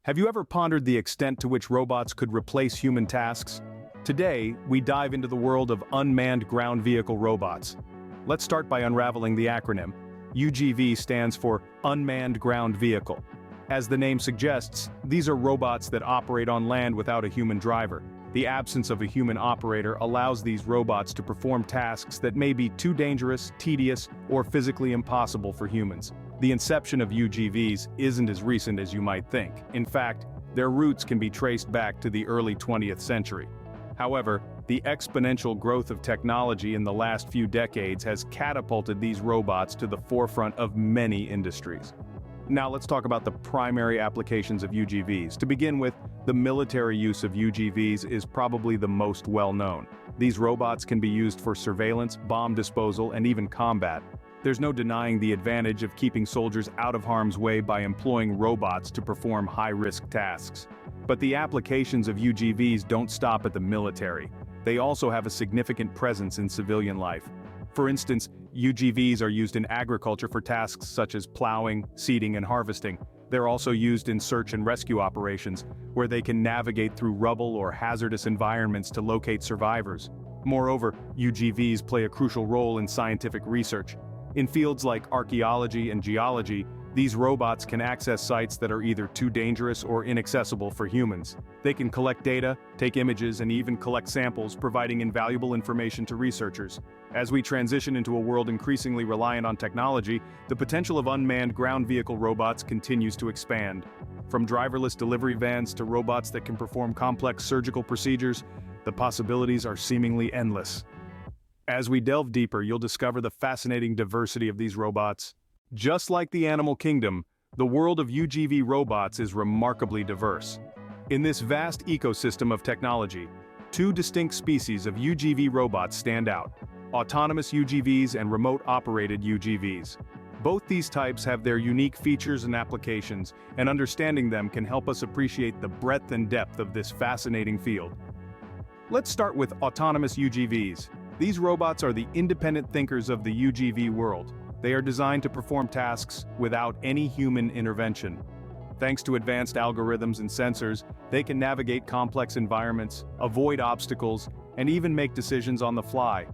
Have you ever pondered the extent to which robots could replace human tasks? Today, we dive into the world of unmanned ground vehicle robots. Let's start by unraveling the acronym. UGV stands for Unmanned Ground Vehicle. As the name suggests, these are robots that operate on land without a human driver. The absence of a human operator allows these robots to perform tasks that may be too dangerous, tedious, or physically impossible for humans. The inception of UGVs isn't as recent as you might think. In fact, their roots can be traced back to the early 20th century. However, the exponential growth of technology in the last few decades has catapulted these robots to the forefront of many industries. Now let's talk about the primary applications of UGVs. To begin with, the military use of UGVs is probably the most well-known. These robots can be used for surveillance, bomb disposal, and even combat. There's no denying the advantage of keeping soldiers out of harm's way by employing robots to perform high-risk tasks. But the applications of UGVs don't stop at the military. They also have a significant presence in civilian life. For instance, UGVs are used in agriculture for tasks such as plowing, seeding, and harvesting. They're also used in search and rescue operations, where they can navigate through rubble or hazardous environments to locate survivors. Moreover, UGVs play a crucial role in scientific research. In fields like archaeology and geology, these robots can access sites that are either too dangerous or inaccessible for humans. They can collect data, take images, and even collect samples, providing invaluable information to researchers. As we transition into a world increasingly reliant on technology, the potential of unmanned ground vehicle robots continues to expand. From driverless delivery vans to robots that can perform complex surgical procedures, the possibilities are seemingly endless. As we delve deeper, you'll discover the fascinating diversity of these robots. Just like the animal kingdom, the world of UGV robots is remarkably diverse. In this vast ecosystem of technology, two distinct species of UGV robots stand out: autonomous UGVs and remote-operated UGVs. Both these types have their unique features and applications, and understanding them can help us appreciate the breadth and depth of this fascinating field. Let's start with autonomous UGVs. These robots are the independent thinkers of the UGV world. They are designed to perform tasks without any human intervention. Thanks to advanced algorithms and sensors, they can navigate complex environments, avoid obstacles, and even make decisions on the fly.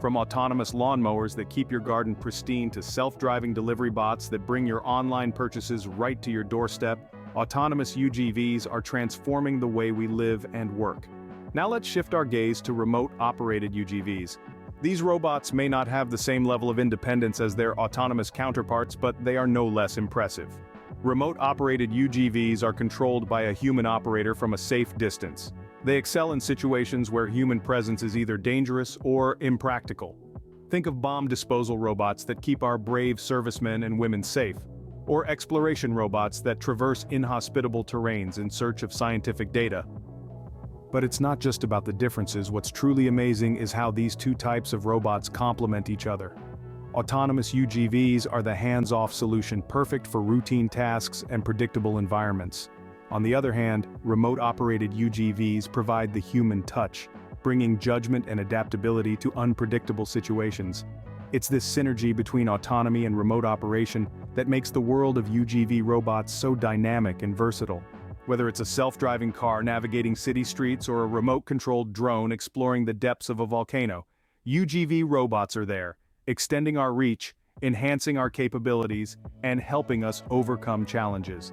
From autonomous lawnmowers that keep your garden pristine to self-driving delivery bots that bring your online purchases right to your doorstep, autonomous UGVs are transforming the way we live and work. Now let's shift our gaze to remote-operated UGVs. These robots may not have the same level of independence as their autonomous counterparts, but they are no less impressive. Remote-operated UGVs are controlled by a human operator from a safe distance. They excel in situations where human presence is either dangerous or impractical. Think of bomb disposal robots that keep our brave servicemen and women safe, or exploration robots that traverse inhospitable terrains in search of scientific data. But it's not just about the differences. What's truly amazing is how these two types of robots complement each other. Autonomous UGVs are the hands-off solution, perfect for routine tasks and predictable environments. On the other hand, remote-operated UGVs provide the human touch, bringing judgment and adaptability to unpredictable situations. It's this synergy between autonomy and remote operation that makes the world of UGV robots so dynamic and versatile. Whether it's a self-driving car navigating city streets or a remote-controlled drone exploring the depths of a volcano, UGV robots are there, extending our reach, enhancing our capabilities, and helping us overcome challenges.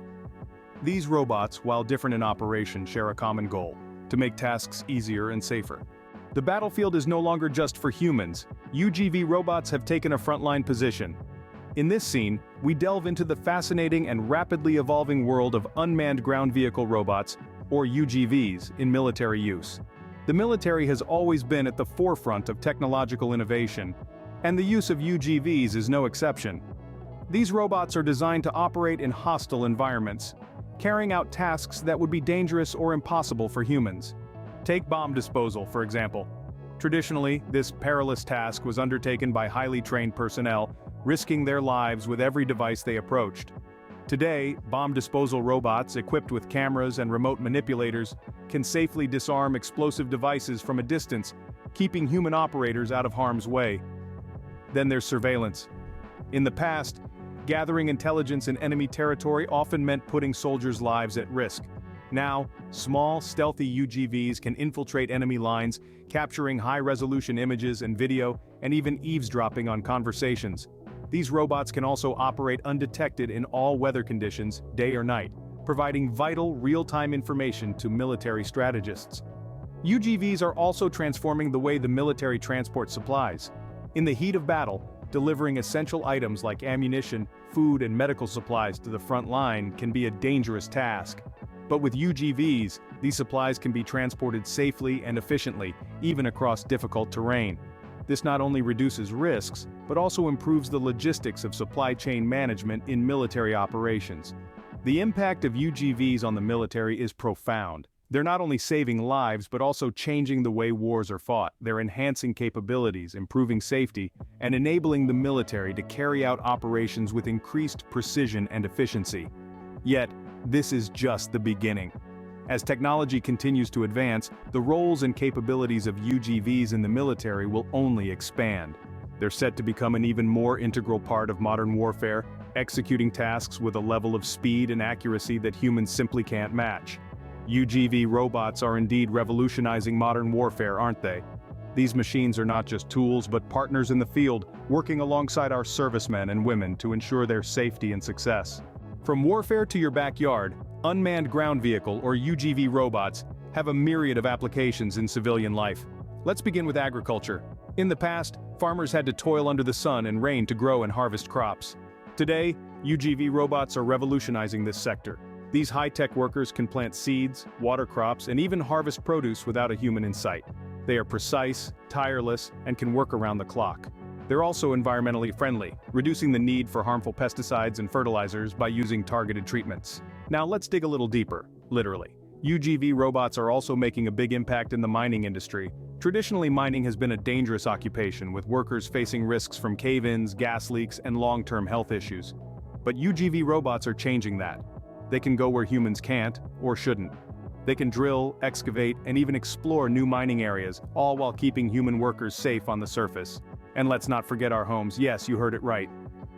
These robots, while different in operation, share a common goal: to make tasks easier and safer. The battlefield is no longer just for humans. UGV robots have taken a frontline position. In this scene, we delve into the fascinating and rapidly evolving world of unmanned ground vehicle robots, or UGVs, in military use. The military has always been at the forefront of technological innovation, and the use of UGVs is no exception. These robots are designed to operate in hostile environments, carrying out tasks that would be dangerous or impossible for humans. Take bomb disposal, for example. Traditionally, this perilous task was undertaken by highly trained personnel, risking their lives with every device they approached. Today, bomb disposal robots equipped with cameras and remote manipulators can safely disarm explosive devices from a distance, keeping human operators out of harm's way. Then there's surveillance. In the past, Gathering intelligence in enemy territory often meant putting soldiers' lives at risk. Now, small, stealthy UGVs can infiltrate enemy lines, capturing high-resolution images and video, and even eavesdropping on conversations. These robots can also operate undetected in all weather conditions, day or night, providing vital, real-time information to military strategists. UGVs are also transforming the way the military transports supplies. In the heat of battle, delivering essential items like ammunition, food, and medical supplies to the front line can be a dangerous task. But with UGVs, these supplies can be transported safely and efficiently, even across difficult terrain. This not only reduces risks, but also improves the logistics of supply chain management in military operations. The impact of UGVs on the military is profound. They're not only saving lives but also changing the way wars are fought. They're enhancing capabilities, improving safety, and enabling the military to carry out operations with increased precision and efficiency. Yet, this is just the beginning. As technology continues to advance, the roles and capabilities of UGVs in the military will only expand. They're set to become an even more integral part of modern warfare, executing tasks with a level of speed and accuracy that humans simply can't match. UGV robots are indeed revolutionizing modern warfare, aren't they? These machines are not just tools but partners in the field, working alongside our servicemen and women to ensure their safety and success. From warfare to your backyard, unmanned ground vehicle or UGV robots have a myriad of applications in civilian life. Let's begin with agriculture. In the past, farmers had to toil under the sun and rain to grow and harvest crops. Today, UGV robots are revolutionizing this sector. These high-tech workers can plant seeds, water crops, and even harvest produce without a human in sight. They are precise, tireless, and can work around the clock. They're also environmentally friendly, reducing the need for harmful pesticides and fertilizers by using targeted treatments. Now let's dig a little deeper, literally. UGV robots are also making a big impact in the mining industry. Traditionally, mining has been a dangerous occupation, with workers facing risks from cave-ins, gas leaks, and long-term health issues. But UGV robots are changing that. They can go where humans can't, or shouldn't. They can drill, excavate, and even explore new mining areas, all while keeping human workers safe on the surface. And let's not forget our homes. Yes, you heard it right.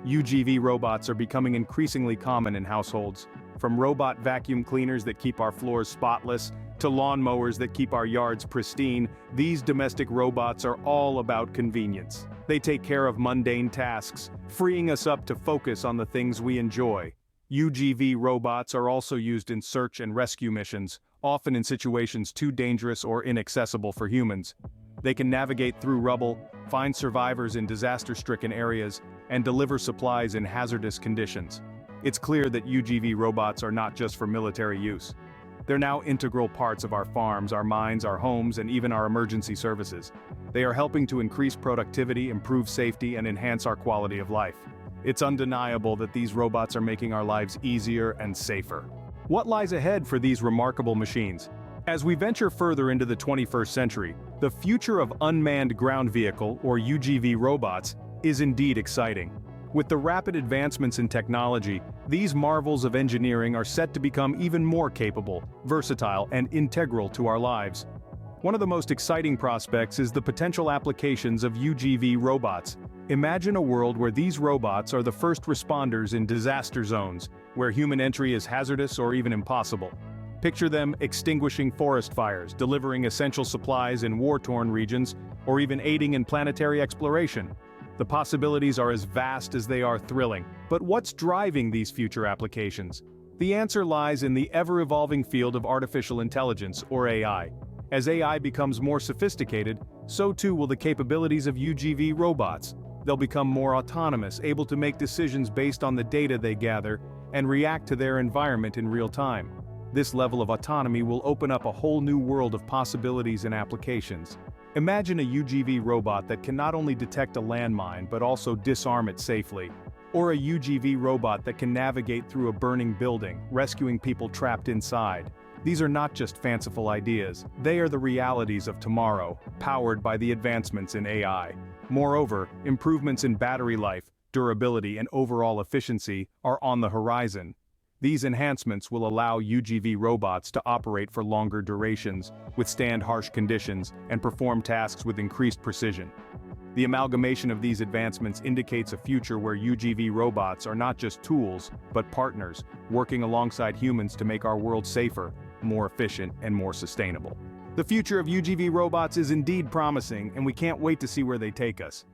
UGV robots are becoming increasingly common in households. From robot vacuum cleaners that keep our floors spotless, to lawn mowers that keep our yards pristine, these domestic robots are all about convenience. They take care of mundane tasks, freeing us up to focus on the things we enjoy. UGV robots are also used in search and rescue missions, often in situations too dangerous or inaccessible for humans. They can navigate through rubble, find survivors in disaster-stricken areas, and deliver supplies in hazardous conditions. It's clear that UGV robots are not just for military use. They're now integral parts of our farms, our mines, our homes, and even our emergency services. They are helping to increase productivity, improve safety, and enhance our quality of life. It's undeniable that these robots are making our lives easier and safer. What lies ahead for these remarkable machines? As we venture further into the 21st century, the future of unmanned ground vehicle, or UGV robots, is indeed exciting. With the rapid advancements in technology, these marvels of engineering are set to become even more capable, versatile, and integral to our lives. One of the most exciting prospects is the potential applications of UGV robots. Imagine a world where these robots are the first responders in disaster zones, where human entry is hazardous or even impossible. Picture them extinguishing forest fires, delivering essential supplies in war-torn regions, or even aiding in planetary exploration. The possibilities are as vast as they are thrilling. But what's driving these future applications? The answer lies in the ever-evolving field of artificial intelligence, or AI. As AI becomes more sophisticated, so too will the capabilities of UGV robots. They'll become more autonomous, able to make decisions based on the data they gather, and react to their environment in real time. This level of autonomy will open up a whole new world of possibilities and applications. Imagine a UGV robot that can not only detect a landmine but also disarm it safely. Or a UGV robot that can navigate through a burning building, rescuing people trapped inside. These are not just fanciful ideas, they are the realities of tomorrow, powered by the advancements in AI. Moreover, improvements in battery life, durability, and overall efficiency are on the horizon. These enhancements will allow UGV robots to operate for longer durations, withstand harsh conditions, and perform tasks with increased precision. The amalgamation of these advancements indicates a future where UGV robots are not just tools, but partners, working alongside humans to make our world safer, more efficient, and more sustainable. The future of UGV robots is indeed promising, and we can't wait to see where they take us.